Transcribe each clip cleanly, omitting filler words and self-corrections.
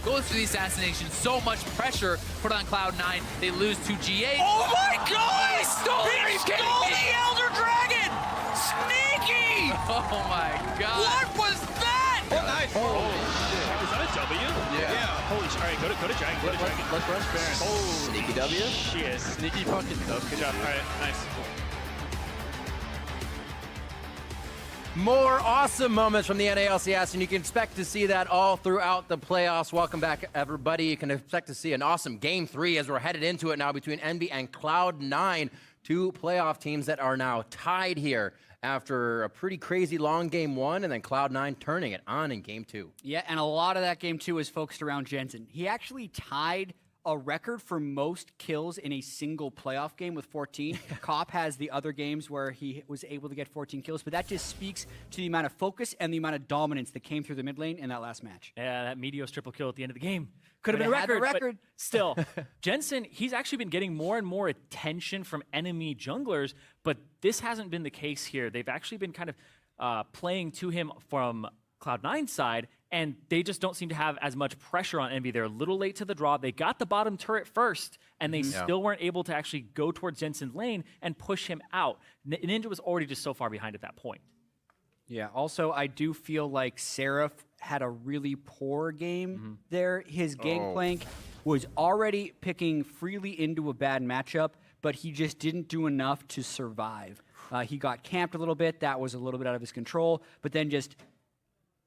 goes for the assassination. So much pressure put on Cloud9. They lose to GA. Oh my God! He stole it! He stole the Elder Dragon! Sneaky! Oh my God. What was that? Oh, nice. Is that a W? Yeah. Holy shit. All right, go to Dragon. Go to Dragon. Let's rush Baron. Oh, Sneaky W. she is. Sneaky fucking W. Good job. All right, nice. More awesome moments from the NALCS, and you can expect to see that all throughout the playoffs. Welcome back, everybody. You can expect to see an awesome Game 3 as we're headed into it now between EnVy and Cloud9, two playoff teams that are now tied here after a pretty crazy long Game 1, and then Cloud9 turning it on in Game 2. Yeah, and a lot of that Game 2 is focused around Jensen. He actually tied a record for most kills in a single playoff game with 14. Cop has the other games where he was able to get 14 kills, but that just speaks to the amount of focus and the amount of dominance that came through the mid lane in that last match. Yeah, that Meteos triple kill at the end of the game. Could have been a record, but still. Jensen, he's actually been getting more and more attention from enemy junglers, but this hasn't been the case here. They've actually been kind of playing to him from Cloud9's side, and they just don't seem to have as much pressure on EnVy. They're a little late to the draw. They got the bottom turret first, and they still weren't able to actually go towards Jensen's lane and push him out. Ninja was already just so far behind at that point. Yeah, also, I do feel like Seraph had a really poor game there. His gangplank was already picking freely into a bad matchup, but he just didn't do enough to survive. He got camped a little bit. That was a little bit out of his control, but then just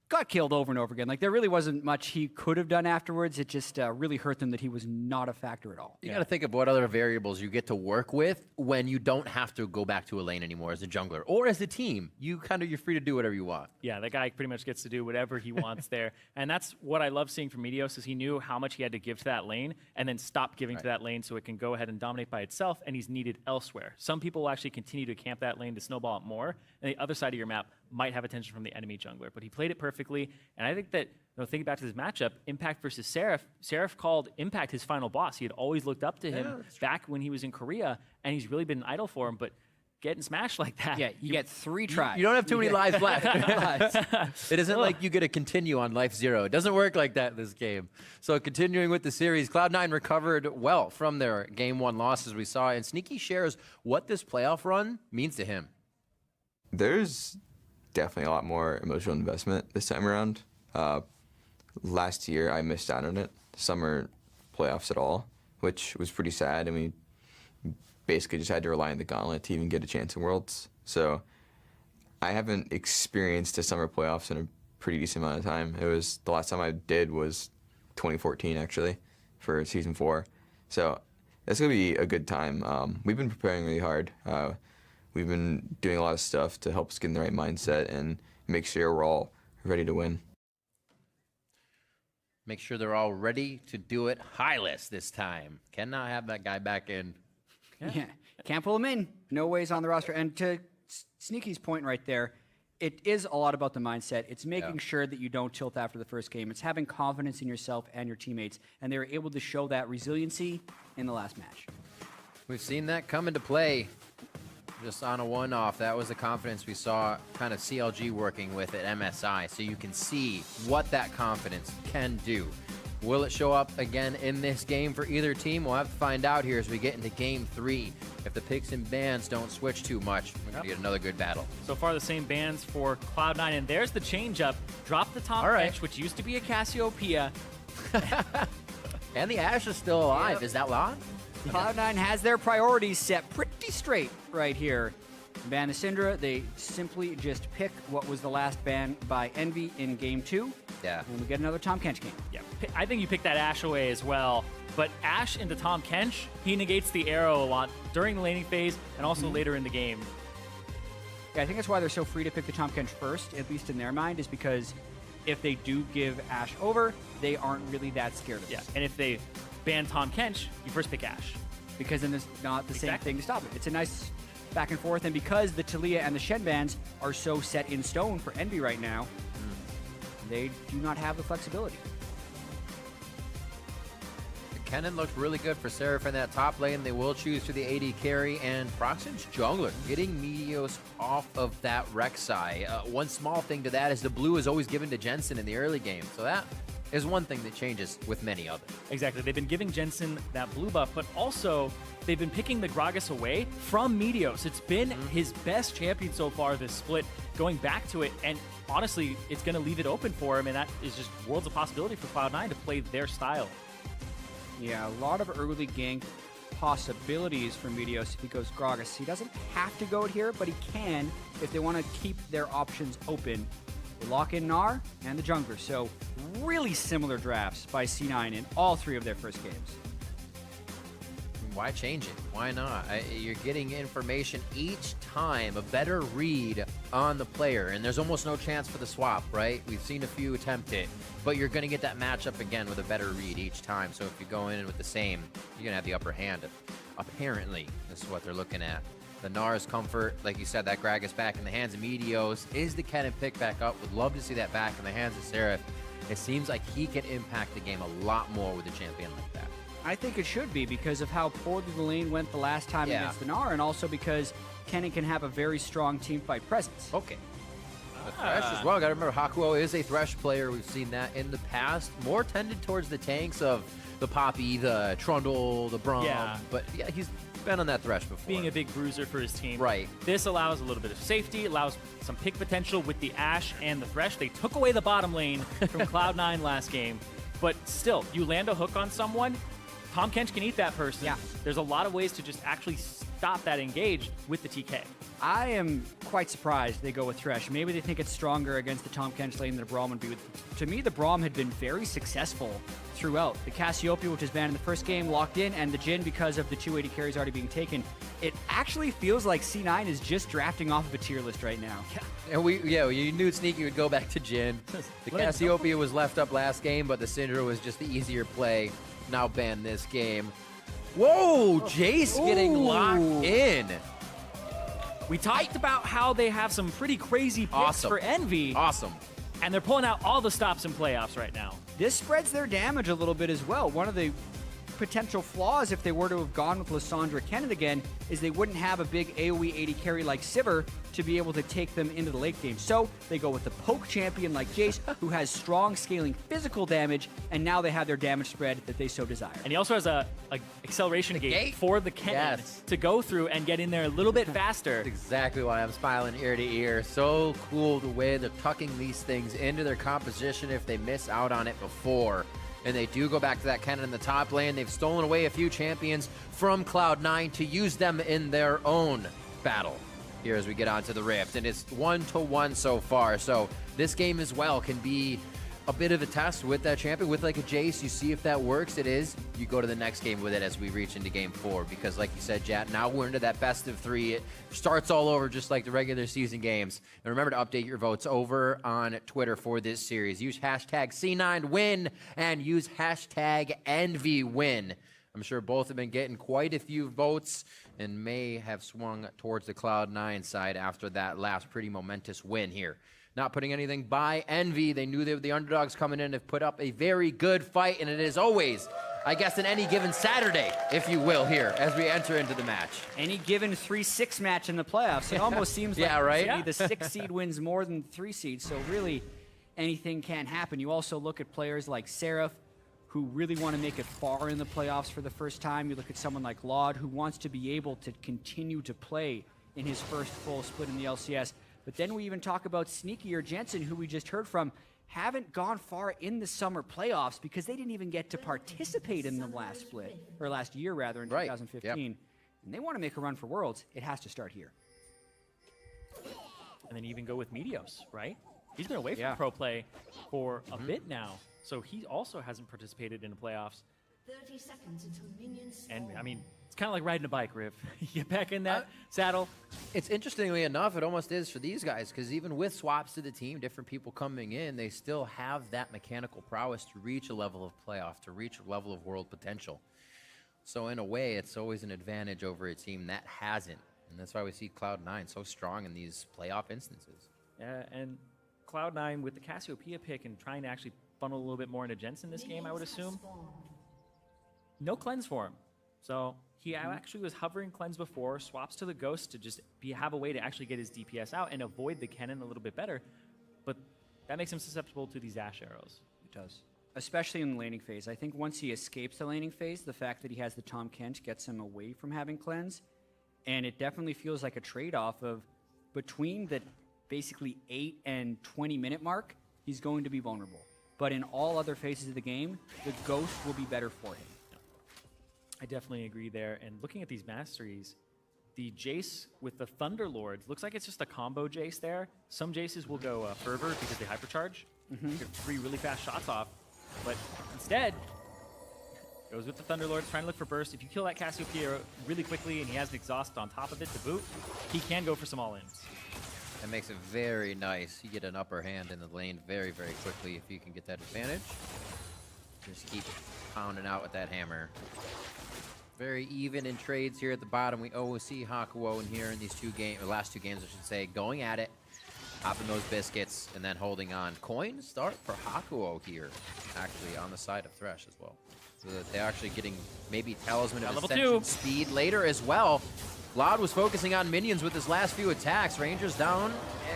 got killed over and over again. Like, there really wasn't much he could have done afterwards. It just really hurt them that he was not a factor at all. You got to think of what other variables you get to work with when you don't have to go back to a lane anymore as a jungler or as a team. You're free to do whatever you want. Yeah, that guy pretty much gets to do whatever he wants there. And that's what I love seeing from Meteos is he knew how much he had to give to that lane and then stop giving to that lane so it can go ahead and dominate by itself, and he's needed elsewhere. Some people will actually continue to camp that lane to snowball it more, and the other side of your map might have attention from the enemy jungler. But he played it perfectly, and I think that, thinking back to this matchup, Impact versus Seraph, Seraph called Impact his final boss. He had always looked up to him back when he was in Korea, and he's really been an idol for him, but getting smashed like that. Yeah, you get 3 tries. You don't have too many lives left. It isn't like you get to continue on life 0. It doesn't work like that in this game. So continuing with the series, Cloud9 recovered well from their Game 1 losses we saw, and Sneaky shares what this playoff run means to him. There's definitely a lot more emotional investment this time around. Last year, I missed out on it, summer playoffs at all, which was pretty sad, and we basically just had to rely on the gauntlet to even get a chance in Worlds. So I haven't experienced a summer playoffs in a pretty decent amount of time. It was, the last time I did was 2014, actually, for Season 4. So it's going to be a good time. We've been preparing really hard. We've been doing a lot of stuff to help us get in the right mindset and make sure we're all ready to win. Make sure they're all ready to do it Hylas this time. Cannot have that guy back in. Yeah, can't pull him in. No ways on the roster. And to Sneaky's point right there, it is a lot about the mindset. It's making sure that you don't tilt after the first game. It's having confidence in yourself and your teammates. And they were able to show that resiliency in the last match. We've seen that come into play just on a one-off. That was the confidence we saw kind of CLG working with at MSI. So you can see what that confidence can do. Will it show up again in this game for either team? We'll have to find out here as we get into Game 3. If the picks and bans don't switch too much, we're going to get another good battle. So far, the same bans for Cloud9, and there's the change-up. Drop the top bench, which used to be a Cassiopeia. And the Ashe is still alive. Is that live? Cloud9 has their priorities set pretty straight right here. Ban the Syndra, they simply just pick what was the last ban by EnVy in Game 2. Yeah. And we get another Tahm Kench game. Yeah, I think you picked that Ashe away as well. But Ashe into Tahm Kench, he negates the arrow a lot during the laning phase and also later in the game. Yeah, I think that's why they're so free to pick the Tahm Kench first, at least in their mind, is because if they do give Ashe over, they aren't really that scared of it. Yeah, and if they ban Tahm Kench, you first pick Ashe. Because then there's not the same thing to stop it. It's a nice back and forth, and because the Taliyah and the Shen bans are so set in stone for EnVy right now, they do not have the flexibility. Kennen looked really good for Seraph in that top lane. They will choose for the AD carry, and Proxim's jungler getting Meteos off of that Rek'Sai. One small thing to that is the blue is always given to Jensen in the early game, so that is one thing that changes with many others. Exactly. They've been giving Jensen that blue buff, but also they've been picking the Gragas away from Meteos. It's been his best champion so far this split, going back to it, and honestly, it's going to leave it open for him, and that is just worlds of possibility for Cloud9 to play their style. Yeah, a lot of early gank possibilities for Meteos if he goes Gragas. He doesn't have to go it here, but he can if they want to keep their options open. They lock in Gnar and the jungler, so really similar drafts by C9 in all 3 of their first games. Why change it? Why not? You're getting information each time, a better read on the player, and there's almost no chance for the swap, right? We've seen a few attempt it, but you're going to get that matchup again with a better read each time. So if you go in with the same, you're going to have the upper hand. Apparently, this is what they're looking at. The Gnar's comfort, like you said, that Gragas back in the hands of Meteos. Is the cannon pick back up? Would love to see that back in the hands of Seraph. It seems like he can impact the game a lot more with a champion like that. I think it should be because of how poorly the lane went the last time against the Gnar, and also because Kennen can have a very strong team fight presence. Okay. The Thresh as well. Gotta remember, Hakuo is a Thresh player. We've seen that in the past. More tended towards the tanks of the Poppy, the Trundle, the Braum. Yeah. But yeah, he's been on that Thresh before. Being a big bruiser for his team. Right. This allows a little bit of safety, allows some pick potential with the Ashe and the Thresh. They took away the bottom lane from Cloud9 last game, but still, you land a hook on someone, Tom Kench can eat that person. Yeah. There's a lot of ways to just actually stop that engage with the TK. I am quite surprised they go with Thresh. Maybe they think it's stronger against the Tom Kench lane than the Braum would be. To me, the Braum had been very successful throughout. The Cassiopeia, which is banned in the first game, locked in, and the Jhin, because of the 280 carries already being taken. It actually feels like C9 is just drafting off of a tier list right now. And you knew Sneaky would go back to Jhin. The Cassiopeia was left up last game, but the Syndra was just the easier play. Now ban this game. Whoa, Jace getting locked in. We talked about how they have some pretty crazy picks for EnVy. Awesome. And they're pulling out all the stops in playoffs right now. This spreads their damage a little bit as well. One of the potential flaws if they were to have gone with Lissandra Kennen again is they wouldn't have a big AoE 80 carry like Sivir to be able to take them into the late game. So they go with the poke champion like Jace, who has strong scaling physical damage, and now they have their damage spread that they so desire. And he also has a acceleration gate for the Kennen to go through and get in there a little bit faster. That's exactly why I'm smiling ear to ear. So cool the way they're tucking these things into their composition if they miss out on it before. And they do go back to that Kennen in the top lane. They've stolen away a few champions from Cloud9 to use them in their own battle here as we get onto the Rift. And it's 1-1 so far. So this game as well can be a bit of a test with that champion. With like a Jace, you see if that works. It is. You go to the next game with it as we reach into game 4. Because like you said, Jat, now we're into that best of 3. It starts all over just like the regular season games. And remember to update your votes over on Twitter for this series. Use hashtag C9win and use hashtag EnVyWin. I'm sure both have been getting quite a few votes and may have swung towards the Cloud9 side after that last pretty momentous win here. Not putting anything by EnVy. They knew they were the underdogs coming in, have put up a very good fight, and it is always, I guess, in any given Saturday, if you will, here as we enter into the match. Any given 3-6 match in the playoffs, it almost seems like the 6 seed wins more than 3 seeds, so really anything can happen. You also look at players like Seraph, who really want to make it far in the playoffs for the first time. You look at someone like Laud, who wants to be able to continue to play in his first full split in the LCS. But then we even talk about Sneaky or Jensen, who we just heard from, haven't gone far in the summer playoffs because they didn't even get to participate in the last split, or last year rather, in 2015. And they want to make a run for Worlds. It has to start here. And then even go with Meteos, right? He's been away from pro play for a bit now, so he also hasn't participated in the playoffs. 30 seconds until minions spawn. And I mean, it's kind of like riding a bike, Riv. You get back in that saddle. It's interestingly enough, it almost is for these guys, because even with swaps to the team, different people coming in, they still have that mechanical prowess to reach a level of playoff, to reach a level of world potential. So in a way, it's always an advantage over a team that hasn't. And that's why we see Cloud9 so strong in these playoff instances. Yeah, and Cloud9 with the Cassiopeia pick and trying to actually funnel a little bit more into Jensen this game, I would assume. No cleanse for him. So he actually was hovering cleanse before, swaps to the Ghost to just have a way to actually get his DPS out and avoid the Kennen a little bit better. But that makes him susceptible to these Ashe arrows. It does. especially in the laning phase. I think once he escapes the laning phase, the fact that he has the Tom Kent gets him away from having cleanse. And it definitely feels like a trade-off of between the basically 8 and 20-minute mark, he's going to be vulnerable. But in all other phases of the game, the Ghost will be better for him. I definitely agree there. And looking at these masteries, the Jace with the Thunderlords looks like it's just a combo Jace there. Some Jaces will go Fervor because they hypercharge. Get 3 really fast shots off. But instead, goes with the Thunderlords, trying to look for burst. If you kill that Cassiopeia really quickly and he has an exhaust on top of it to boot, he can go for some all-ins. That makes it very nice. You get an upper hand in the lane very, very quickly if you can get that advantage. Just keep pounding out with that hammer. Very even in trades here at the bottom. We always see Hakuo in here in these last two games, I should say, going at it, popping those biscuits, and then holding on. Coin start for Hakuo here, actually on the side of Thresh as well. So that they're actually getting maybe Talisman of Ascension speed later as well. Cloud was focusing on minions with his last few attacks. Rangers down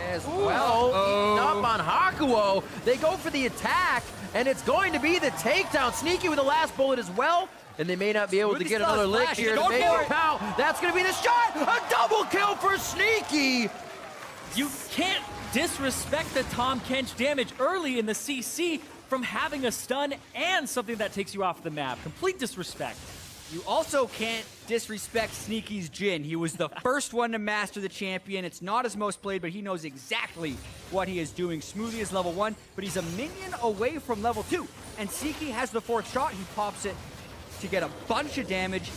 as well. Eating up on Hakuo. They go for the attack, and it's going to be the takedown. Sneaky with the last bullet as well. And they may not be able to get another lick here to make it count. That's going to be the shot. A double kill for Sneaky. You can't disrespect the Tom Kench damage early in the CC from having a stun and something that takes you off the map. Complete disrespect. You also can't disrespect Sneaky's Jhin. He was the first one to master the champion. It's not his most played, but he knows exactly what he is doing. Smoothie is level 1, but he's a minion away from level 2. And Sneaky has the 4th shot. He pops it to get a bunch of damage.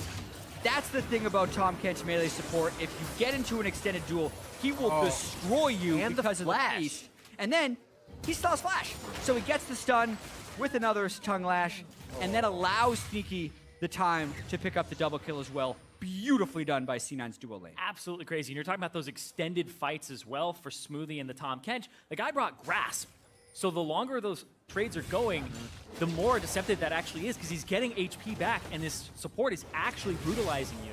That's the thing about Tom Kent's melee support. If you get into an extended duel, he will destroy you and because of the beast. And then he still has flash. So he gets the stun with another tongue lash, and then allows Sneaky the time to pick up the double kill as well. Beautifully done by C9's duo lane. Absolutely crazy. And you're talking about those extended fights as well for Smoothie and the Tom Kench. The guy brought Grasp. So the longer those trades are going, the more deceptive that actually is, because he's getting HP back, and this support is actually brutalizing you.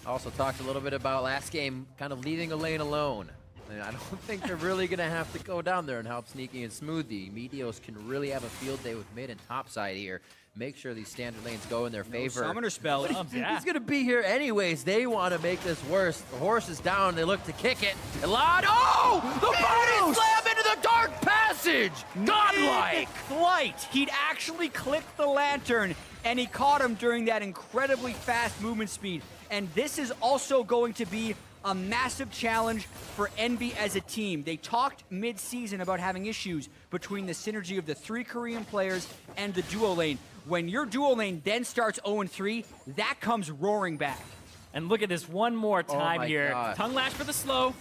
Also talked a little bit about last game, kind of leaving a lane alone. And I don't think they're really going to have to go down there and help Sneaky and Smoothie. Meteos can really have a field day with mid and top side here. Make sure these standard lanes go in their favor. Summoner spell. He's going to be here anyways. They want to make this worse. The horse is down. They look to kick it. Elad, the body slam into the dark passage. Godlike. Flight. He'd actually clicked the lantern, and he caught him during that incredibly fast movement speed. And this is also going to be a massive challenge for EnVy as a team. They talked mid-season about having issues between the synergy of the 3 Korean players and the duo lane. When your duo lane then starts 0-3, that comes roaring back. And look at this one more time here. God. Tongue lash for the slow.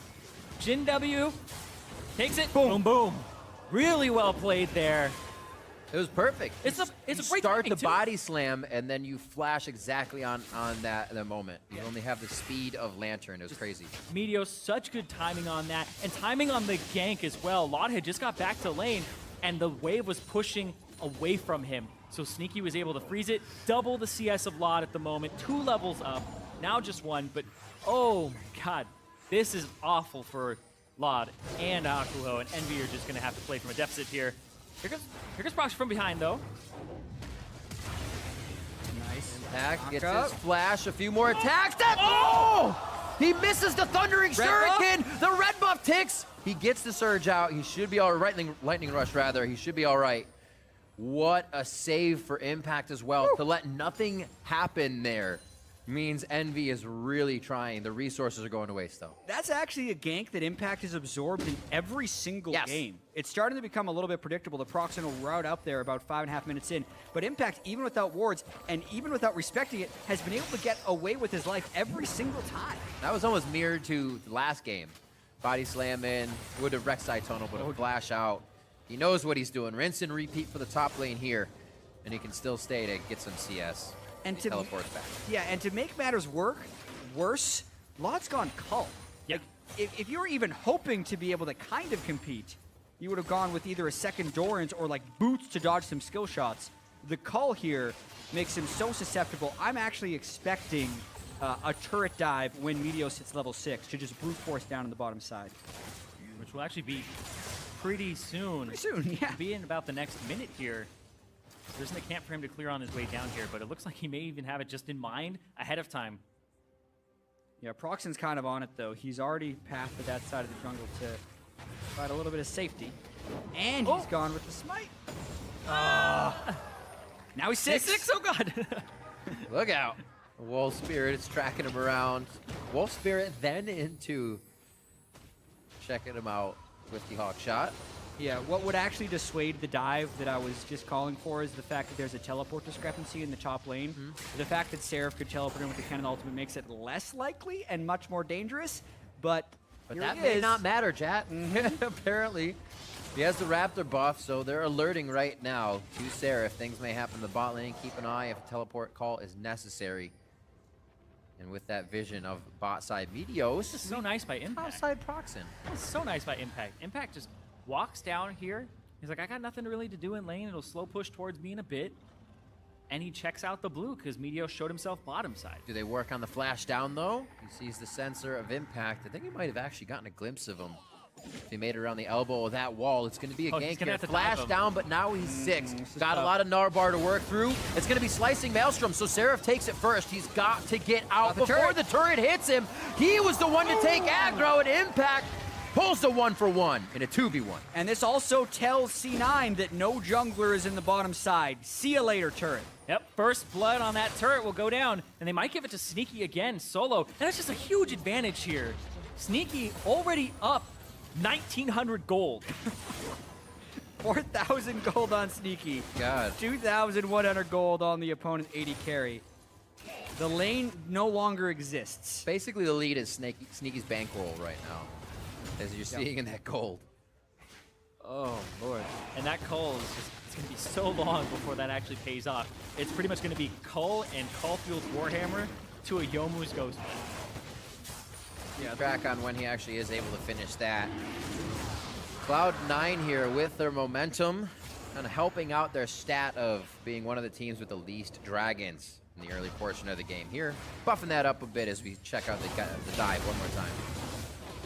Jhin W takes it. Boom, boom. Really well played there. It was perfect. It's a great start timing, the too. body slam, and then you flash exactly on the moment. You only have the speed of Lantern. It was crazy. Meteos, such good timing on that, and timing on the gank as well. Lot had just got back to lane, and the wave was pushing away from him. So Sneaky was able to freeze it, double the CS of Lot at the moment, 2 levels up, now just 1, but oh my god, this is awful for Lot and Hakuo, and EnVy are just going to have to play from a deficit here. Here goes Prox from behind, though. Nice. Impact gets his flash, a few more attacks. He misses the Thundering Shuriken. The red buff ticks. He gets the surge out. He should be all right. Lightning Rush, rather. He should be all right. What a save for Impact as well. To let nothing happen there means EnVy is really trying. The resources are going to waste, though. That's actually a gank that Impact has absorbed in every single game. It's starting to become a little bit predictable. The Proxen will route up there about 5.5 minutes in. But Impact, even without wards and even without respecting it, has been able to get away with his life every single time. That was almost mirrored to the last game. Body slam in, would have Rek'Sai tunnel, but a flash out. He knows what he's doing. Rinse and repeat for the top lane here. And he can still stay to get some CS. And he teleports back. Yeah, and to make matters worse, Lot's gone Cull. Yeah. Like, if you were even hoping to be able to kind of compete, you would have gone with either a second Doran's or like boots to dodge some skill shots. The Cull here makes him so susceptible. I'm actually expecting a turret dive when Meteos hits level 6 to just brute force down on the bottom side. Which will actually be pretty soon. Pretty soon, yeah. Be in about the next minute here. There isn't a camp for him to clear on his way down here, but it looks like he may even have it just in mind ahead of time. Yeah, Proxen's kind of on it, though. He's already passed to that side of the jungle to provide a little bit of safety. And he's gone with the smite. Now he's 6. Oh, God. Look out. Wolf Spirit is tracking him around. Wolf Spirit then into checking him out with the Hawk shot. Yeah, what would actually dissuade the dive that I was just calling for is the fact that there's a teleport discrepancy in the top lane. The fact that Seraph could teleport in with the cannon ultimate makes it less likely and much more dangerous, but here that he may is. not matter, chat. Apparently. He has the Raptor buff, so they're alerting right now to Seraph. Things may happen in the bot lane. Keep an eye if a teleport call is necessary. And with that vision of bot side Meteos, This is so nice by Impact. outside Proxen. It's so nice by Impact. Impact just walks down here. He's like, I got nothing really to do in lane. It'll slow push towards me in a bit. And he checks out the blue because Meteos showed himself bottom side. Do they work on the flash down, though? He sees the sensor of Impact. I think he might have actually gotten a glimpse of him. If he made it around the elbow of that wall, it's going to be a Oh, he's gank gonna here. have to Flash dive him. down, but now he's 6. this is Got a tough. lot of Narbar to work through. It's going to be slicing Maelstrom, so Seraph takes it first. He's got to get out the before turret. the turret hits him. He was the one to take aggro, and Impact pulls the 1-for-1 in a 2v1. And this also tells C9 that no jungler is in the bottom side. See you later, turret. Yep, first blood on that turret will go down, and they might give it to Sneaky again, solo. And that's just a huge advantage here. Sneaky already up 1,900 gold. 4,000 gold on Sneaky. God. 2,100 gold on the opponent 80 carry. The lane no longer exists. Basically, the lead is Sneaky's bankroll right now, as you're seeing in that gold. Oh, Lord. And that Cull is just, it's going to be so long before that actually pays off. It's pretty much going to be Cull and Caulfield's Warhammer to a Yomu's Ghost. Yeah, track on when he actually is able to finish that. Cloud9 here with their momentum, kind of helping out their stat of being one of the teams with the least dragons in the early portion of the game here. Buffing that up a bit as we check out the dive one more time.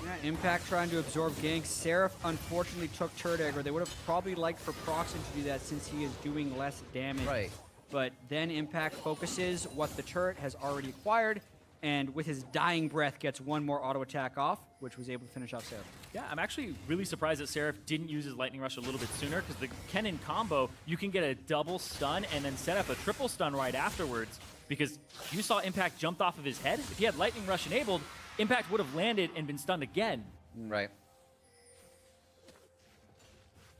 Yeah, Impact trying to absorb ganks. Seraph unfortunately took turret aggro. They would have probably liked for Proxen to do that since he is doing less damage. Right. But then Impact focuses what the turret has already acquired, and with his dying breath gets one more auto attack off, which was able to finish off Seraph. Yeah, I'm actually really surprised that Seraph didn't use his Lightning Rush a little bit sooner, because the Kennen combo, you can get a double stun and then set up a triple stun right afterwards, because you saw Impact jumped off of his head. If he had Lightning Rush enabled, Impact would have landed and been stunned again. Right.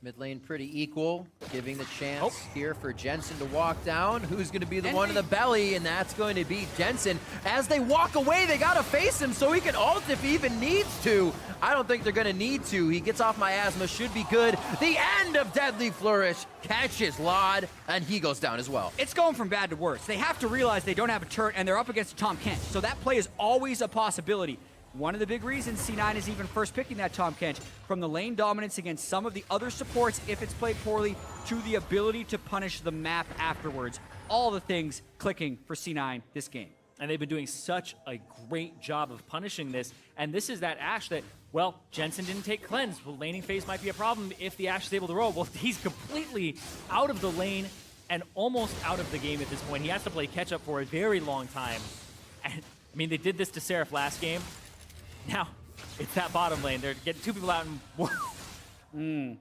Mid lane pretty equal, giving the chance here for Jensen to walk down. Who's going to be the one in the belly? And that's going to be Jensen. As they walk away, they got to face him so he can ult if he even needs to. I don't think they're going to need to. He gets off Miasma, should be good. The end of Deadly Flourish catches Laud, and he goes down as well. It's going from bad to worse. They have to realize they don't have a turret, and they're up against Tom Kench. So that play is always a possibility. One of the big reasons C9 is even first picking that Tom Kench, from the lane dominance against some of the other supports if it's played poorly, to the ability to punish the map afterwards. All the things clicking for C9 this game. And they've been doing such a great job of punishing this. And this is that Ashe that, well, Jensen didn't take cleanse. Well, laning phase might be a problem if the Ashe is able to roll. Well, he's completely out of the lane and almost out of the game at this point. He has to play catch up for a very long time. And, I mean, they did this to Seraph last game. Now, it's that bottom lane. They're getting two people out and...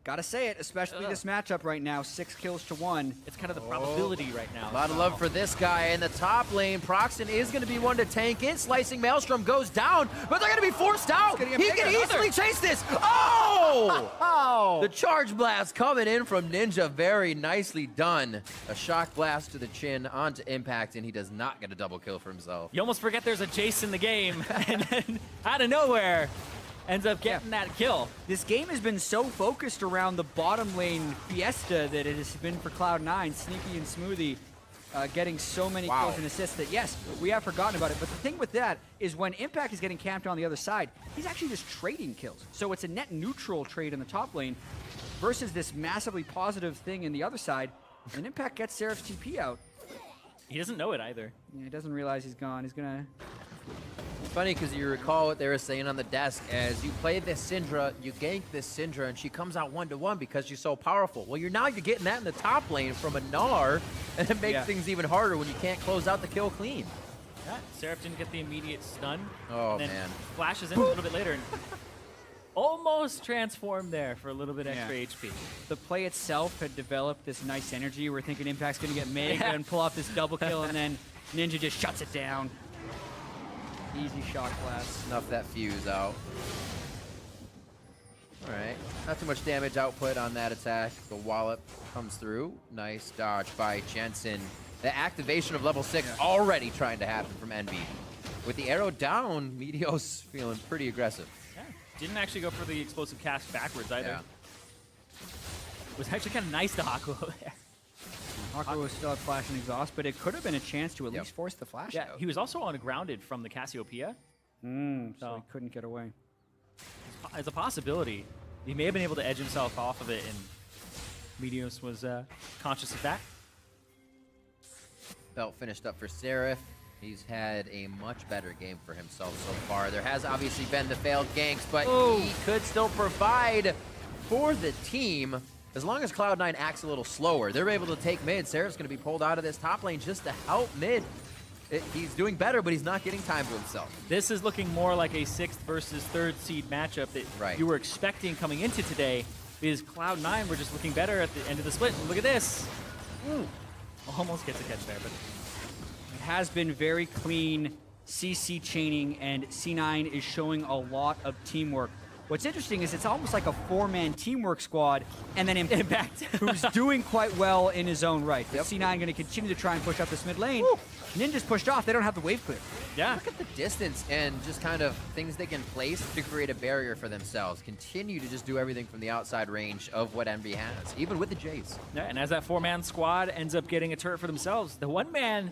Gotta say it, especially this matchup right now, 6 kills to 1. It's kind of the probability right now. A lot of love for this guy in the top lane. Proxen is going to be one to tank in. Slicing Maelstrom goes down, but they're going to be forced out. He can easily chase this. Oh! The charge blast coming in from Ninja. Very nicely done. A shock blast to the chin onto Impact, and he does not get a double kill for himself. You almost forget there's a Jace in the game, and then out of nowhere, ends up getting that kill. This game has been so focused around the bottom lane fiesta that it has been for Cloud9, Sneaky and Smoothie, getting so many kills and assists that, yes, we have forgotten about it. But the thing with that is when Impact is getting camped on the other side, he's actually just trading kills. So it's a net neutral trade in the top lane versus this massively positive thing in the other side. And Impact gets Seraph's TP out. He doesn't know it either. Yeah, he doesn't realize he's gone. He's gonna funny because you recall what they were saying on the desk as you play this Syndra, you gank this Syndra, and she comes out 1-to-1 because she's so powerful. Well, you're getting that in the top lane from a Gnar, and it makes things even harder when you can't close out the kill clean. Yeah, Seraph didn't get the immediate stun. Oh, and then man. Flashes in a little bit later and almost transformed there for a little bit extra HP. The play itself had developed this nice energy. We're thinking Impact's going to get mega and pull off this double kill, and then Ninja just shuts it down. Easy shot blast. Snuff that fuse out. All right, not too much damage output on that attack. The wallop comes through. Nice dodge by Jensen. The activation of level 6 already trying to happen from EnVy. With the arrow down, Meteos feeling pretty aggressive. Yeah, didn't actually go for the explosive cast backwards either. Yeah. It was actually kind of nice to Hakuo there. Hakuo was still at flash and exhaust, but it could have been a chance to at least force the flash Yeah, out. he was also on grounded from the Cassiopeia. So he couldn't get away. It's a possibility. He may have been able to edge himself off of it, and Meteos was conscious of that. Belt finished up for Seraph. He's had a much better game for himself so far. There has obviously been the failed ganks, but he could still provide for the team. As long as Cloud9 acts a little slower, they're able to take mid. Seraph's going to be pulled out of this top lane just to help mid. He's doing better, but he's not getting time to himself. This is looking more like a 6th versus 3rd seed matchup that you were expecting coming into today, because Cloud9 were just looking better at the end of the split. Look at this. Ooh. Almost gets a catch there, but it has been very clean CC chaining, and C9 is showing a lot of teamwork. What's interesting is it's almost like a 4-man teamwork squad, and then Impact, who's doing quite well in his own right. C9 going to continue to try and push up this mid lane. Woo. Ninja's pushed off. They don't have the wave clear. Yeah. Look at the distance and just kind of things they can place to create a barrier for themselves. Continue to just do everything from the outside range of what EnVy has, even with the Jays. Yeah, and as that 4-man squad ends up getting a turret for themselves, the 1-man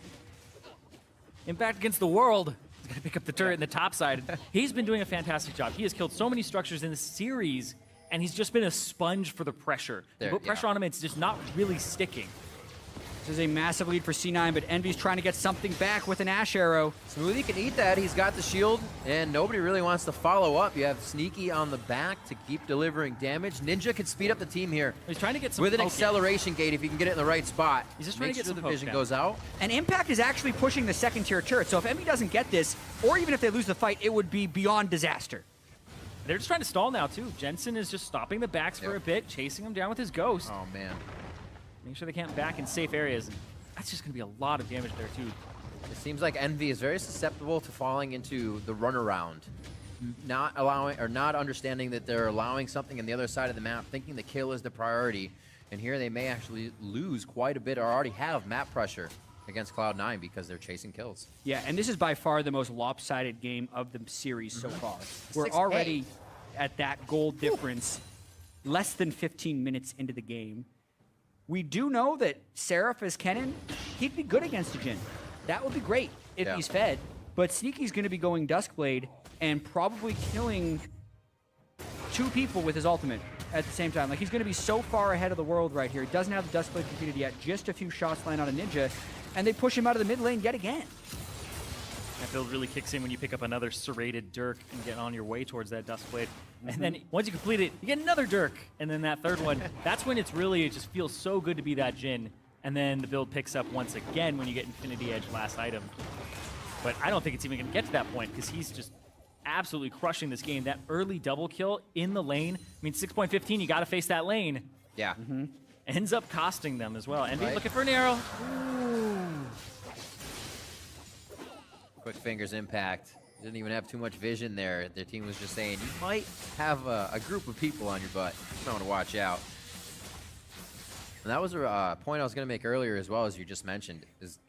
Impact against the world is going to pick up the turret in the top side. He's been doing a fantastic job. He has killed so many structures in the series, and he's just been a sponge for the pressure. You put pressure on him, it's just not really sticking. This is a massive lead for C9, but EnVy's trying to get something back with an Ash Arrow. Smoothie can eat that. He's got the shield, and nobody really wants to follow up. You have Sneaky on the back to keep delivering damage. Ninja can speed up the team here. He's trying to get some with an poke acceleration gate if you can get it in the right spot. He's just trying to get some the poke vision down. goes out. And Impact is actually pushing the 2nd-tier turret, so if EnVy doesn't get this, or even if they lose the fight, it would be beyond disaster. They're just trying to stall now, too. Jensen is just stopping the backs for a bit, chasing him down with his ghost. Oh, man. Make sure they can't back in safe areas. And that's just going to be a lot of damage there, too. It seems like EnVy is very susceptible to falling into the runaround. Not allowing or not understanding that they're allowing something on the other side of the map, thinking the kill is the priority. And here they may actually lose quite a bit or already have map pressure against Cloud9 because they're chasing kills. Yeah, and this is by far the most lopsided game of the series so far. We're already at that goal difference, less than 15 minutes into the game. We do know that Seraph as Kennen, he'd be good against a Jhin. That would be great if he's fed. But Sneaky's going to be going Duskblade and probably killing 2 people with his ultimate at the same time. Like, he's going to be so far ahead of the world right here. He doesn't have the Duskblade completed yet. Just a few shots land on a Ninja, and they push him out of the mid lane yet again. That build really kicks in when you pick up another serrated Dirk and get on your way towards that Duskblade. And then once you complete it, you get another Dirk. And then that 3rd one, that's when it's really, it just feels so good to be that Jhin. And then the build picks up once again when you get Infinity Edge last item. But I don't think it's even going to get to that point because he's just absolutely crushing this game. That early double kill in the lane, I mean, 6.15, you got to face that lane. Yeah. Ends up costing them as well. EnVy looking for an arrow. Quick fingers Impact. Didn't even have too much vision there. Their team was just saying, you might have a group of people on your butt. You want to watch out. And that was a point I was going to make earlier as well, as you just mentioned. Is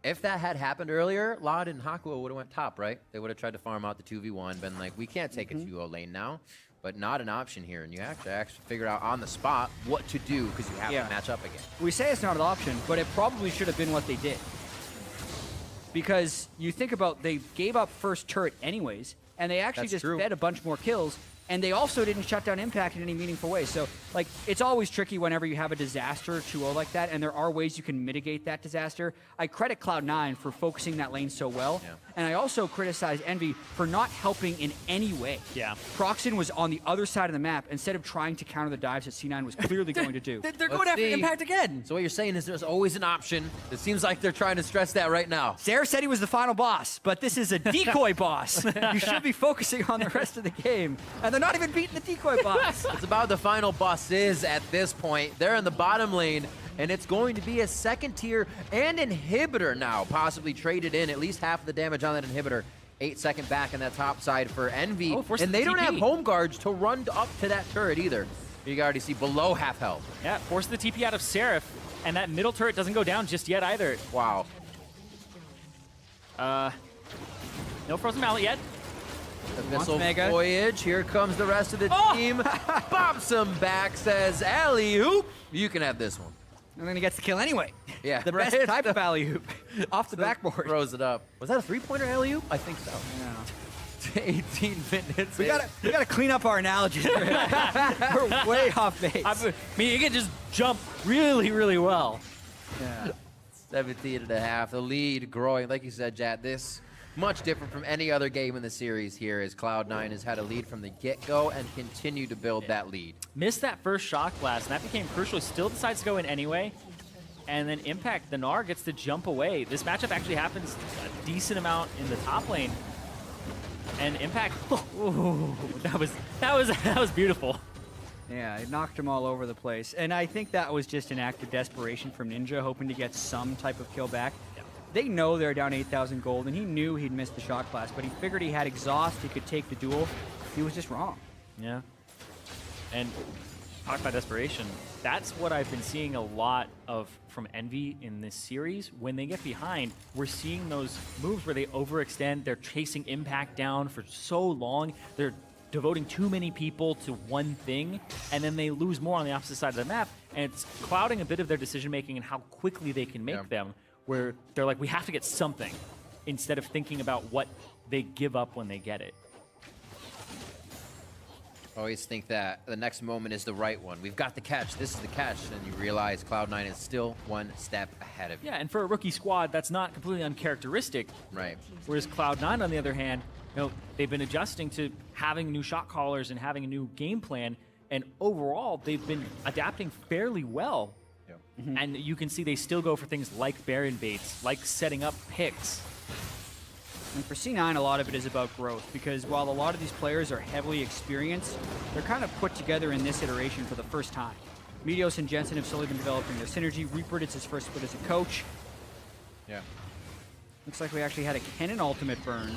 if that had happened earlier, Laud and Hakuo would have went top, right? They would have tried to farm out the 2v1, been like, we can't take a 2-0 lane now. But not an option here. And you have to actually figure out on the spot what to do because you have to match up again. We say it's not an option, but it probably should have been what they did. Because you think about, they gave up first turret anyways, and they actually fed a bunch more kills, And they also didn't shut down Impact in any meaningful way. So, like, it's always tricky whenever you have a disaster 2-0 like that, and there are ways you can mitigate that disaster. I credit Cloud9 for focusing that lane so well, and I also criticize EnVy for not helping in any way. Yeah. Proxen was on the other side of the map instead of trying to counter the dives that C9 was clearly going to do. They're going after Impact again. So what you're saying is there's always an option. It seems like they're trying to stress that right now. Sarah said he was the final boss, but this is a decoy boss. You should be focusing on the rest of the game. And they're not even beating the decoy boss. It's about the final bosses at this point. They're in the bottom lane, and it's going to be a second tier and inhibitor now, possibly traded in. At least half of the damage on that inhibitor. 8-second back on that top side for EnVy. Oh, and they don't have home guards to run up to that turret either. You can already see below half health. Yeah, force the TP out of Seraph, and that middle turret doesn't go down just yet either. Wow. No Frozen Mallet yet. The missile Mega. voyage. Here comes the rest of the team. Bops him back, says alley-oop. You can have this one. And then he gets the kill anyway. Yeah, The right? best type of alley-oop. Off the backboard. Throws it up. Was that a three-pointer alley-oop? I think so. Yeah. 18 minutes. We gotta clean up our analogies. We're way off base. I mean, you can just jump really, really well. Yeah. 17 and a half. The lead growing. Like you said, Jat, this much different from any other game in the series here as Cloud9 has had a lead from the get-go and continue to build that lead. Missed that first shock blast, and that became crucial. Still decides to go in anyway. And then Impact, the Gnar, gets to jump away. This matchup actually happens a decent amount in the top lane. And Impact, ooh, that was beautiful. Yeah, it knocked him all over the place. And I think that was just an act of desperation from Ninja, hoping to get some type of kill back. Yeah. They know they're down 8,000 gold, and he knew he'd missed the shot blast, but he figured he had exhaust, he could take the duel. He was just wrong. Yeah. And talk about desperation. That's what I've been seeing a lot of from EnVy in this series. When they get behind, we're seeing those moves where they overextend. They're chasing Impact down for so long. They're devoting too many people to one thing, and then they lose more on the opposite side of the map. And it's clouding a bit of their decision-making and how quickly they can make them, where they're like, we have to get something, instead of thinking about what they give up when they get it. Always think that the next moment is the right one. We've got the catch. This is the catch. And you realize Cloud9 is still one step ahead of you. Yeah, and for a rookie squad, that's not completely uncharacteristic. Right. Whereas Cloud9, on the other hand, they've been adjusting to having new shot callers and having a new game plan, and overall, they've been adapting fairly well. Yeah. And you can see they still go for things like Baron baits, like setting up picks. And for C9, a lot of it is about growth, because while a lot of these players are heavily experienced, they're kind of put together in this iteration for the first time. Meteos and Jensen have slowly been developing their synergy. Rupert, it's his first split as a coach. Yeah. Looks like we actually had a Kennen ultimate burn.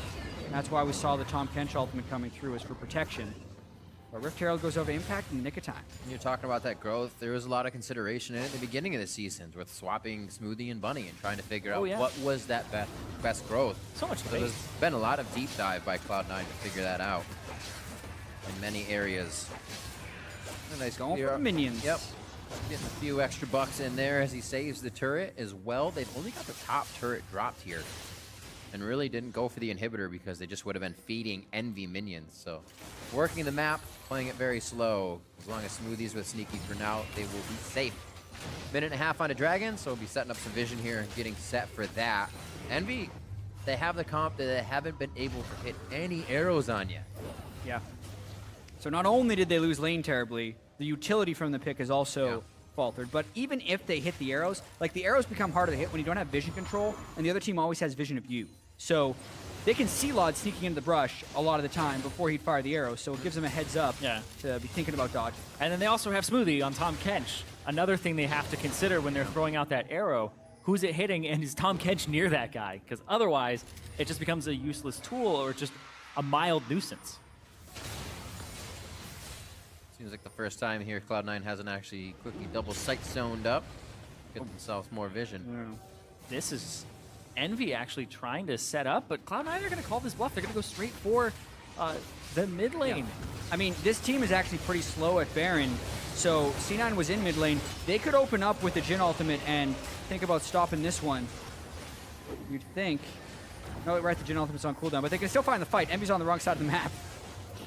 That's why we saw the Tom Kench ultimate coming through, as for protection. But Rift Herald goes over Impact in the nick of time. When you're talking about that growth, there was a lot of consideration in it at the beginning of the seasons with swapping Smoothie and Bunny and trying to figure out what was that best growth. So much So space. there's been a lot of deep dive by Cloud9 to figure that out in many areas. A nice Going clear for up. the minions. Yep. Getting a few extra bucks in there as he saves the turret as well. They've only got the top turret dropped here and really didn't go for the inhibitor because they just would have been feeding EnVy minions. So working the map, playing it very slow. As long as Smoothies with Sneaky for now, they will be safe. Minute and a half on a Dragon, so we'll be setting up some vision here and getting set for that. EnVy, they have the comp that they haven't been able to hit any arrows on yet. Yeah. So not only did they lose lane terribly, the utility from the pick is also faltered. But even if they hit the arrows, like the arrows become harder to hit when you don't have vision control, and the other team always has vision of you. So they can see Lod sneaking into the brush a lot of the time before he'd fire the arrow, so it gives them a heads up to be thinking about dodging. And then they also have Smoothie on Tom Kench. Another thing they have to consider when they're throwing out that arrow, who's it hitting, and is Tom Kench near that guy? Because otherwise, it just becomes a useless tool or just a mild nuisance. Seems like the first time here Cloud9 hasn't actually quickly double sight zoned up. Get themselves more vision. This is EnVy actually trying to set up, but Cloud9 are going to call this bluff. They're going to go straight for the mid lane. I mean, this team is actually pretty slow at Baron, so C9 was in mid lane. They could open up with the Jhin ultimate and think about stopping this one. You'd think. No, right, the Jhin ultimate's on cooldown, but they can still find the fight. EnVy's on the wrong side of the map.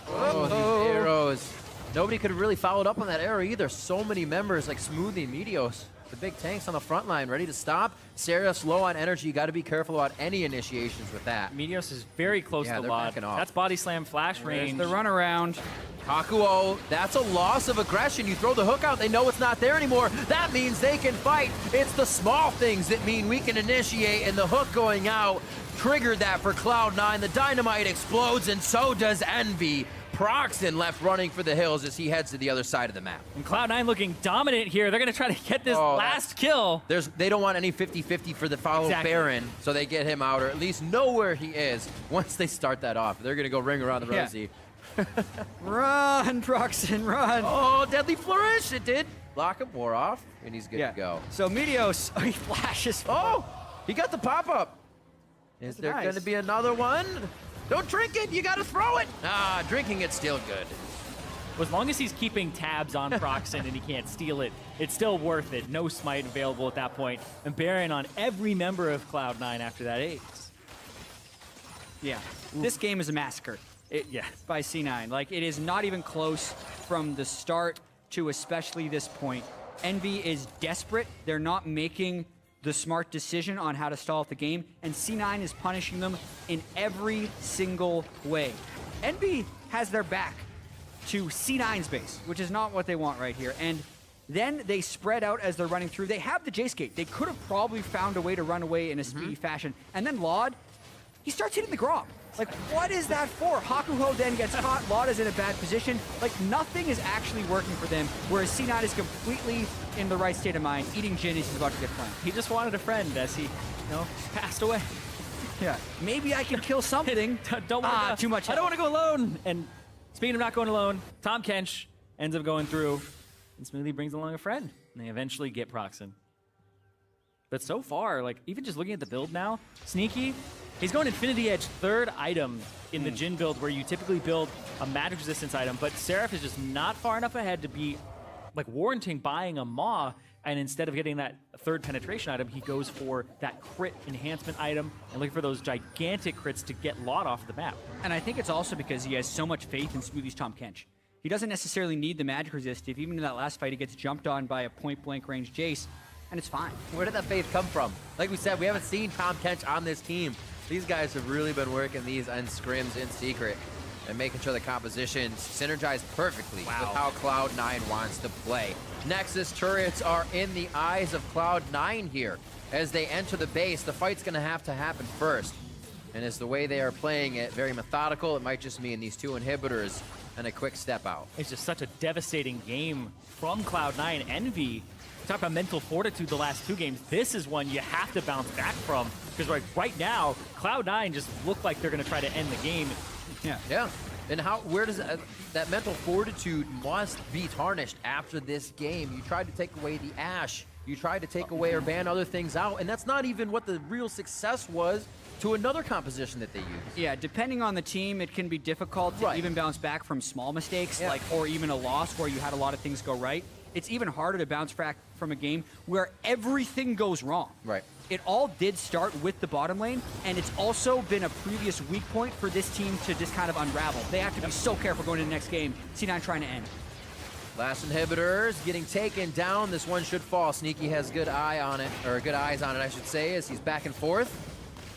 Oh, these arrows. Nobody could really follow up on that arrow either. So many members like Smoothie and Meteos. The big tanks on the front line ready to stop. Seraph's low on energy. Got to be careful about any initiations with that. Meteos is very close Yeah, to they're Lod. backing off. That's body slam flash range. The runaround. Hakuo, that's a loss of aggression. You throw the hook out, they know it's not there anymore. That means they can fight. It's the small things that mean we can initiate, and the hook going out triggered that for Cloud9. The dynamite explodes, and so does EnVy. Proxen left running for the hills as he heads to the other side of the map. And Cloud9 looking dominant here. They're going to try to get this Oh, last kill. They don't want any 50-50 for the follow Exactly. Baron, so they get him out, or at least know where he is once they start that off. They're going to go ring around the Yeah. rosy. Run, Proxen, run. Oh, deadly flourish! It did block him, wore off, and he's good to go. So Meteos, he flashes. Oh, he got the pop-up. Is there nice. going to be another one? Don't drink it, you got to throw it. Ah, drinking it's still good. As long as he's keeping tabs on Proxen and he can't steal it, it's still worth it. No smite available at that point. And Baron on every member of Cloud9 after that ace. Yeah, this game is a massacre. Yeah. By C9. Like, it is not even close from the start to especially this point. EnVy is desperate. They're not making the smart decision on how to stall out the game, and C9 is punishing them in every single way. EnVy has their back to C9's base, which is not what they want right here. And then they spread out as they're running through. They have the Jace gate. They could have probably found a way to run away in a speedy fashion. And then Lod, he starts hitting the Grob. Like, what is that for? Hakuho then gets caught. Lod is in a bad position. Like, nothing is actually working for them, whereas C9 is completely in the right state of mind, eating Jin as he's about to get flanked. He just wanted a friend as he, passed away. Yeah. Maybe I can kill something. Don't want too much I don't health. want to go alone. And speaking of not going alone, Tom Kench ends up going through and smoothly brings along a friend. And they eventually get Proxen. But so far, like, even just looking at the build now, Sneaky, he's going Infinity Edge third item in the Jin build where you typically build a magic resistance item, but Seraph is just not far enough ahead to be like warranting buying a Maw, and instead of getting that third penetration item, he goes for that crit enhancement item and looking for those gigantic crits to get Lot off the map. And I think it's also because he has so much faith in Smoothie's Tom Kench. He doesn't necessarily need the magic resist. If even in that last fight he gets jumped on by a point-blank range Jace, and it's fine. Where did that faith come from? Like we said, we haven't seen Tom Kench on this team. These guys have really been working these end scrims in secret and making sure the compositions synergize perfectly with how Cloud9 wants to play. Nexus turrets are in the eyes of Cloud9 here. As they enter the base, the fight's gonna have to happen first. And as the way they are playing it, very methodical, it might just mean these two inhibitors and a quick step out. It's just such a devastating game from Cloud9. EnVy, talk about mental fortitude the last two games. This is one you have to bounce back from, because right now, Cloud9 just look like they're going to try to end the game. Yeah. And where does that mental fortitude must be tarnished after this game? You tried to take away the Ashe. You tried to take away or ban other things out, and that's not even what the real success was to another composition that they used. Yeah, depending on the team, it can be difficult to even bounce back from small mistakes, or even a loss where you had a lot of things go right. It's even harder to bounce back from a game where everything goes wrong. Right. It all did start with the bottom lane, and it's also been a previous weak point for this team to just kind of unravel. They have to be so careful going to the next game. C9 trying to end. Last inhibitors getting taken down. This one should fall. Sneaky has good eye on it, or good eyes on it, I should say, as he's back and forth.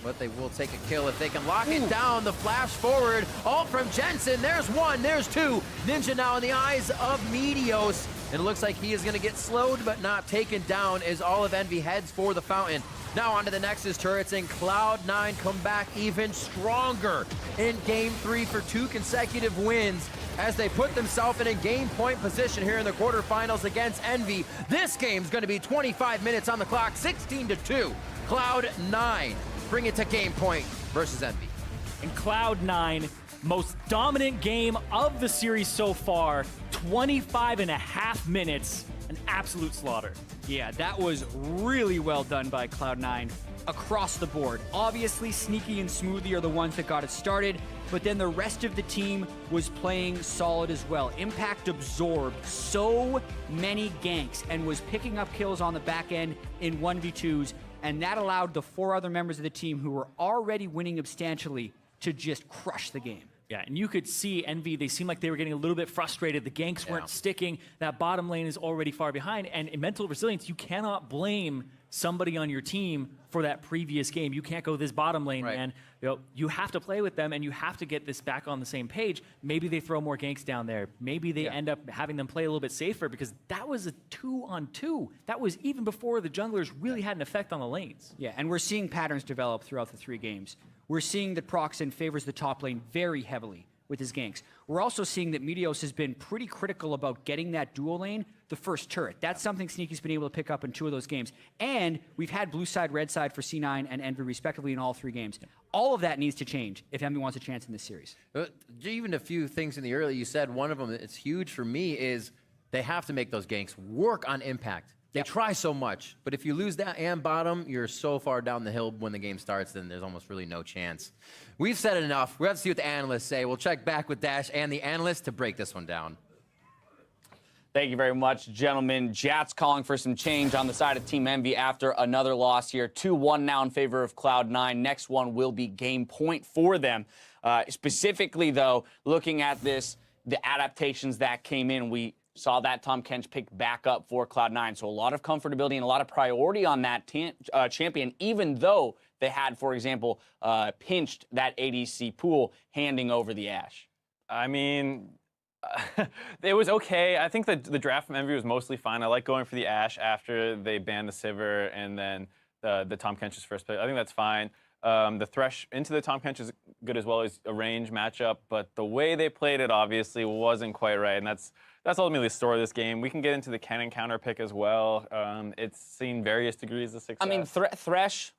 But they will take a kill if they can lock it down. The flash forward, all from Jensen. There's one, there's two. Ninja now in the eyes of Meteos. And it looks like he is going to get slowed but not taken down as all of EnVy heads for the fountain. Now onto the Nexus turrets, and Cloud9 come back even stronger in Game 3 for 2 consecutive wins as they put themselves in a game point position here in the quarterfinals against EnVy. This game's going to be 25 minutes on the clock, 16-2. Cloud9 bring it to game point versus EnVy. And Cloud9, most dominant game of the series so far, 25.5 minutes, an absolute slaughter. Yeah, that was really well done by Cloud9 across the board. Obviously, Sneaky and Smoothie are the ones that got it started, but then the rest of the team was playing solid as well. Impact absorbed so many ganks and was picking up kills on the back end in 1v2s, and that allowed the 4 other members of the team who were already winning substantially to just crush the game. Yeah, and you could see EnVy, they seemed like they were getting a little bit frustrated. The ganks weren't sticking. That bottom lane is already far behind. And in mental resilience, you cannot blame somebody on your team for that previous game. You can't go this bottom lane, man. You have to play with them, and you have to get this back on the same page. Maybe they throw more ganks down there. Maybe they end up having them play a little bit safer, because that was a 2-on-2. That was even before the junglers really had an effect on the lanes. Yeah, and we're seeing patterns develop throughout the 3 games. We're seeing that Proxen favors the top lane very heavily with his ganks. We're also seeing that Meteos has been pretty critical about getting that dual lane the first turret. That's something Sneaky's been able to pick up in 2 of those games. And we've had blue side, red side for C9 and EnVy respectively in all 3 games. All of that needs to change if EnVy wants a chance in this series. Even a few things in the early, you said one of them that's huge for me is they have to make those ganks work on impact. They try so much, but if you lose that and bottom, you're so far down the hill when the game starts, then there's almost really no chance. We've said it enough. We have to see what the analysts say. We'll check back with Dash and the analysts to break this one down. Thank you very much, gentlemen. Jats calling for some change on the side of Team EnVy after another loss here. 2-1 now in favor of Cloud9. Next one will be game point for them. Specifically, though, looking at this, the adaptations that came in, we saw that Tahm Kench pick back up for Cloud9. So a lot of comfortability and a lot of priority on that champion, even though they had, for example, pinched that ADC pool, handing over the Ashe. I mean, it was okay. I think the draft from EnVy was mostly fine. I like going for the Ashe after they banned the Sivir and then the Tahm Kench's first pick. I think that's fine. The Thresh into the Tahm Kench is good as well as a range matchup, but the way they played it obviously wasn't quite right, and that's ultimately the story of this game. We can get into the Kennen counter pick as well. It's seen various degrees of success. I mean, Thresh,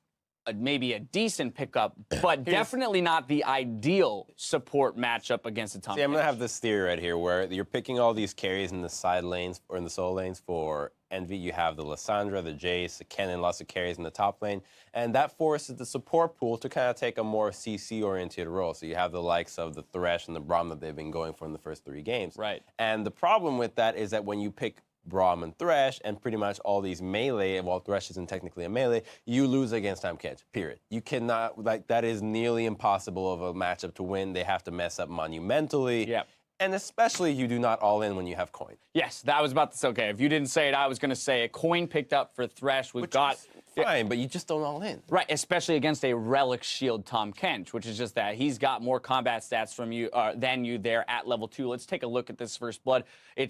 maybe a decent pickup, but definitely not the ideal support matchup against the Tahm Kench. See, I'm going to have this theory right here where you're picking all these carries in the side lanes or in the solo lanes for EnVy. You have the Lissandra, the Jace, the Kennen, lots of carries in the top lane. And that forces the support pool to kind of take a more CC-oriented role. So you have the likes of the Thresh and the Braum that they've been going for in the first 3 games. Right. And the problem with that is that when you pick Braum and Thresh and pretty much all these melee, while Thresh isn't technically a melee, you lose against Tahm Kench, period. You cannot, like, that is nearly impossible of a matchup to win. They have to mess up monumentally. Yeah. And especially you do not all in when you have coin. Yes, that was about to say, okay, if you didn't say it, I was going to say it. Coin picked up for Thresh. We've got... Fine, but you just don't all in. Right, especially against a Relic Shield Tahm Kench, which is just that he's got more combat stats from you than you there at level 2. Let's take a look at this first blood.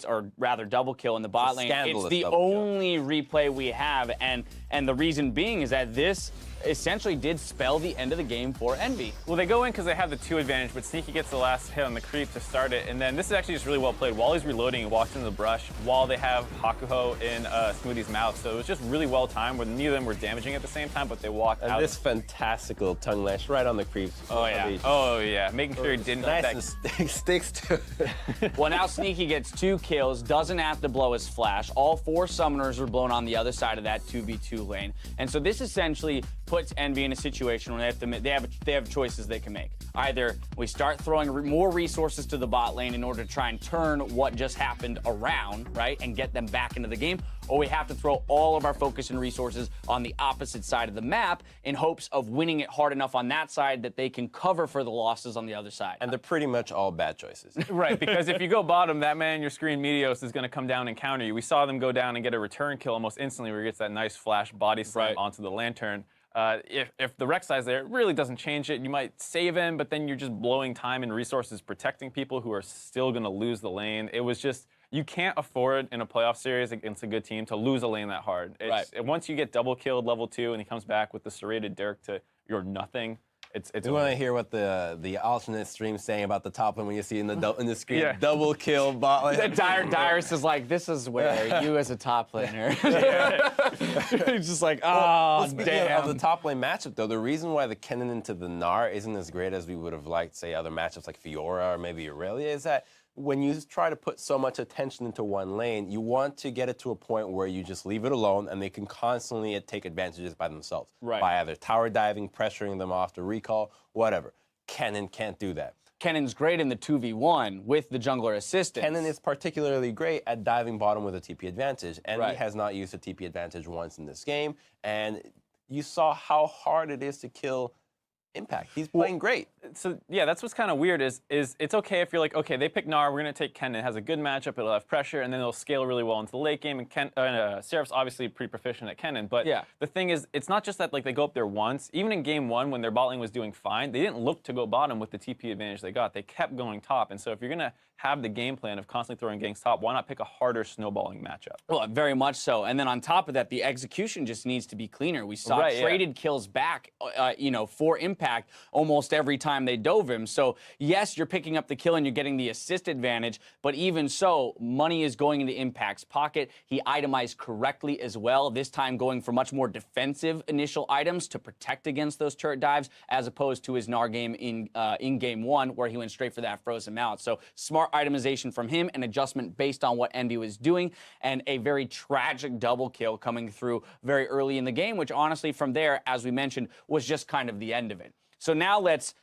Or rather double kill in the bot lane. It's the only replay we have, and the reason being is that this essentially did spell the end of the game for EnVy. Well, they go in because they have the 2 advantage, but Sneaky gets the last hit on the creep to start it, and then this is actually just really well played. While he's reloading, he walks into the brush while they have Hakuho in Smoothie's mouth, so it was just really well timed where neither of them were damaging at the same time, but they walked out. This fantastical tongue lash right on the creeps. Oh, yeah. Oh, yeah. Making sure he didn't... Nice and sticks to it. Well, now Sneaky gets 2 kills, doesn't have to blow his flash. All 4 summoners are blown on the other side of that 2v2 lane. And so this essentially puts EnVy in a situation where they have choices they can make. Either we start throwing more resources to the bot lane in order to try and turn what just happened around, right, and get them back into the game, or we have to throw all of our focus and resources on the opposite side of the map in hopes of winning it hard enough on that side that they can cover for the losses on the other side. And they're pretty much all bad choices. Right, because if you go bottom, that man in your screen, Meteos, is going to come down and counter you. We saw them go down and get a return kill almost instantly where he gets that nice flash body slam onto the Lantern. If the Rek'Sai's there, it really doesn't change it. You might save him, but then you're just blowing time and resources protecting people who are still going to lose the lane. It was just, you can't afford in a playoff series against a good team to lose a lane that hard. Once you get double killed level 2 and he comes back with the serrated Dirk to you're nothing, it's you want to hear what the alternate stream's saying about the top lane when you see in the screen double kill bot lane. Dyrus is like, this is where you as a top laner. He's just like, well, damn. Speaking of the top lane matchup, though, the reason why the Kennen into the Gnar isn't as great as we would have liked, say, other matchups like Fiora or maybe Aurelia is that when you try to put so much attention into one lane, you want to get it to a point where you just leave it alone and they can constantly take advantages by themselves. Right. By either tower diving, pressuring them off to recall, whatever. Kennen can't do that. Kennen's great in the 2v1 with the jungler assistance. Kennen is particularly great at diving bottom with a TP advantage. And he has not used a TP advantage once in this game. And you saw how hard it is to kill impact. He's playing great. So yeah, that's what's kind of weird is it's okay if you're like, okay, they pick Gnar, we're gonna take Kennen. It has a good matchup, it'll have pressure, and then it'll scale really well into the late game. And Seraph's obviously pretty proficient at Kennen, but the thing is, it's not just that like they go up there once. Even in game 1, when their bot lane was doing fine, they didn't look to go bottom with the TP advantage they got. They kept going top, and so if you're gonna have the game plan of constantly throwing ganks top, why not pick a harder snowballing matchup? Well, very much so. And then on top of that, the execution just needs to be cleaner. We saw traded kills back, for impact almost every time they dove him. So yes, you're picking up the kill and you're getting the assist advantage, but even so, money is going into Impact's pocket. He itemized correctly as well, this time going for much more defensive initial items to protect against those turret dives, as opposed to his Gnar game in game 1, where he went straight for that frozen mount. So smart itemization from him, and adjustment based on what EnVy was doing, and a very tragic double kill coming through very early in the game, which honestly from there, as we mentioned, was just kind of the end of it. So now let's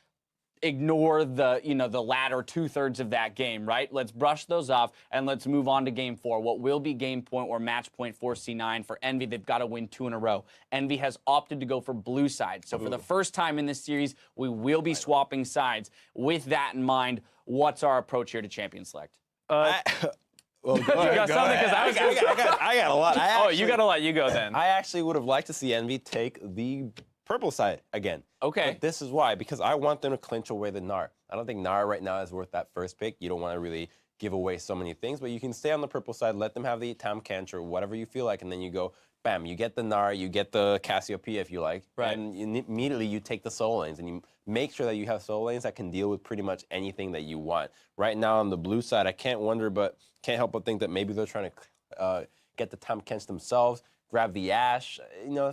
ignore the latter 2/3 of that game, right? Let's brush those off and let's move on to game 4, what will be game point or match point for C9 for EnVy. They've got to win 2 in a row. EnVy has opted to go for blue side. So for the first time in this series, we will be swapping sides. With that in mind, what's our approach here to champion select? Well, You got something? Because I got a lot. You got a lot. You go then. I actually would have liked to see EnVy take the purple side again. Okay. But this is why, because I want them to clinch away the Gnar. I don't think Gnar right now is worth that first pick. You don't want to really give away so many things, but you can stay on the purple side, let them have the Tam Cancer, whatever you feel like, and then you go, bam, you get the Gnar, you get the Cassiopeia if you like, and immediately you take the soul lanes, and you make sure that you have soul lanes that can deal with pretty much anything that you want. Right now on the blue side, I can't help but think that maybe they're trying to get the Tam Kench themselves, grab the Ashe,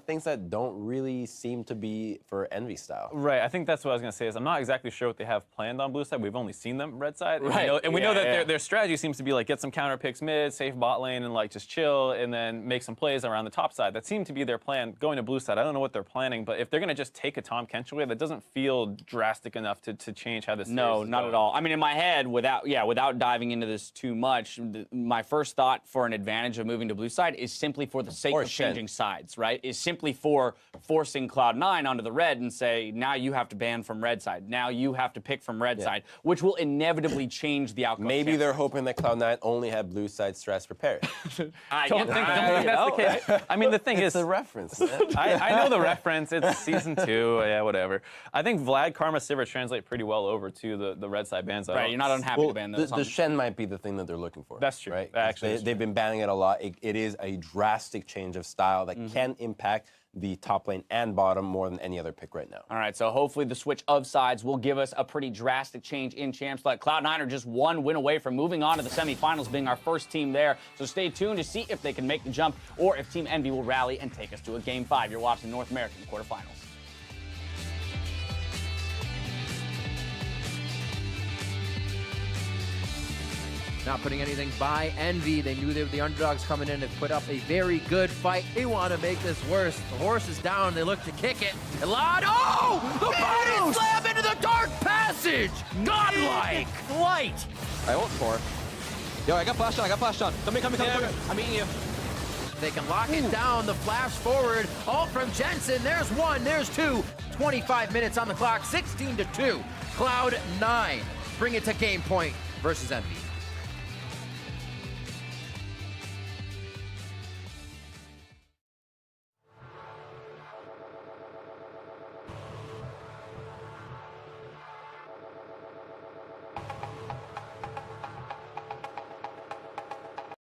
things that don't really seem to be for EnVy style. Right, I think that's what I was going to say is I'm not exactly sure what they have planned on blue side. We've only seen them red side. Right. And we know that their strategy seems to be like get some counter picks mid, safe bot lane, and like just chill, and then make some plays around the top side. That seemed to be their plan going to blue side. I don't know what they're planning, but if they're going to just take a Tom Kench away, that doesn't feel drastic enough to change how this series is not going. at all. I mean, in my head, without diving into this too much, my first thought for an advantage of moving to blue side is simply for the sake of changing sides. Right, is simply for forcing Cloud9 onto the red and say, now you have to ban from red side. Now you have to pick from red side, which will inevitably change the outcome. Maybe they're hoping that Cloud9 only had blue side stress prepared. Don't think that's the case. I mean, the thing is, it's a reference. I know the reference. It's season 2. Yeah, whatever. I think Vlad, Karma, Sivir translate pretty well over to the red side bans. Right, you're not unhappy to ban those. The Shen might be the thing that they're looking for. That's true. Right? Actually, they've been banning it a lot. It is a drastic change of style that can impact the top lane and bottom more than any other pick right now. All right, so hopefully the switch of sides will give us a pretty drastic change in champ select. Cloud9 are just 1 win away from moving on to the semifinals, being our first team there. So stay tuned to see if they can make the jump or if Team EnVy will rally and take us to a Game 5. You're watching North American Quarterfinals. Not putting anything by EnVy. They knew they were the underdogs coming in to put up a very good fight. They want to make this worse. The horse is down. They look to kick it. Elad, the body slam into the dark passage. Godlike flight. I ult for. Yo, I got flashed on. Come here. I'm meeting you. They can lock it down. The flash forward. Ult from Jensen. There's 1. There's 2. 25 minutes on the clock. 16-2. Cloud9 bring it to game point versus EnVy.